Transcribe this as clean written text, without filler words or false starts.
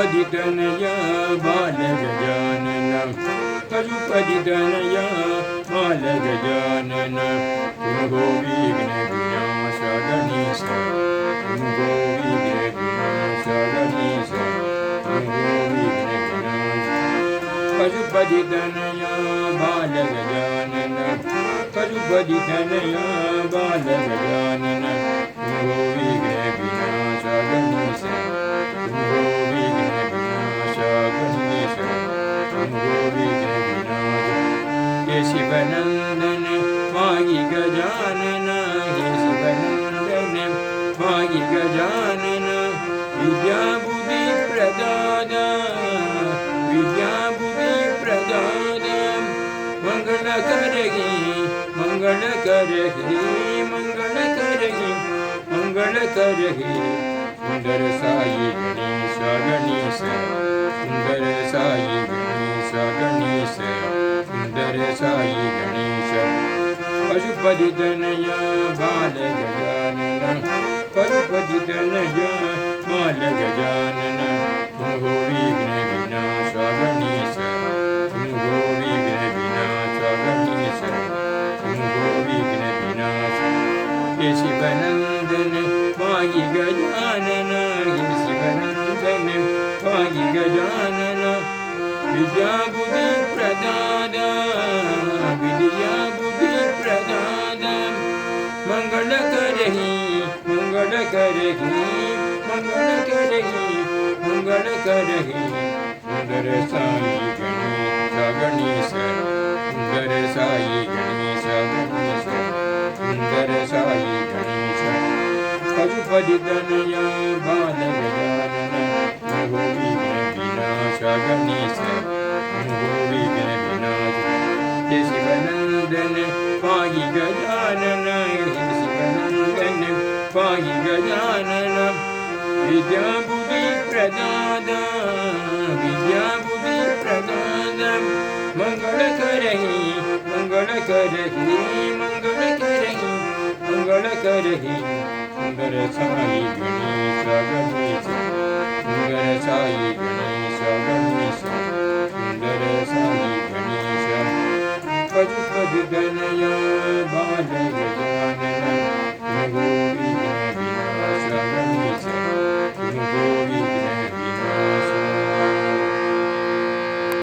पशुपतितनया बालगजानन पशुपतितनया बालगजानन तुमको विघ्न विनाश गणेश तुमको विघ्न विनाश गणेश तुमको विघ्न विनाश पशुपतितनया बालगजानन पशुपतितनया बालगजानन तुमको विघ्न विनाश गणेश तुमको विघ्न विनाश गणेश तुमको विघ्न विनाश हे शिवनंदन मागी गजानन हे शिवनंदन मागी गजानन विद्या बुद्धि प्रदान विद्या बुद्धि प्रदान मंगल करहि मंगल करहि मंगल करहि मंगल करहि सुंदर साई गणेश गणेश सुंदर साई गणेश गणेश सुंदर साई गणेश पशुपतितनया बालगजानन पशुपतितनया बालगजानन तुमको विघ्न विनाश गणेश तुमको विघ्न विनाश गणेश तुमको विघ्न विनाश हे शिवनंदन मागी गजानन हे शिवनंदन मागी गजानन विद्या बुद्धि प्रदान विद्या बुद्धि प्रदान मंगल करहि मंगल करहि मंगल करहि मंगल करहि सुंदर साई गणेश गणेश सुंदर साई गणेश गणेश सुंदर साई गणेश पशुपतितनया बालगजानन तुमको विघ्न विनाश गणेश तुमको विघ्न विनाश हे शिवनंदन मागी गजानन हे शिवनंदन मागी गजानन विद्या बुद्धि प्रदान विद्या बुद्धि प्रदान मंगल करहि मंगल करहि मंगल करहि मंगल करहि सुंदर साई गणेश गणेश सुंदर साई गणेश गणेश सुंदर साई गणेश पशुपतितनया बालगजानन तुमको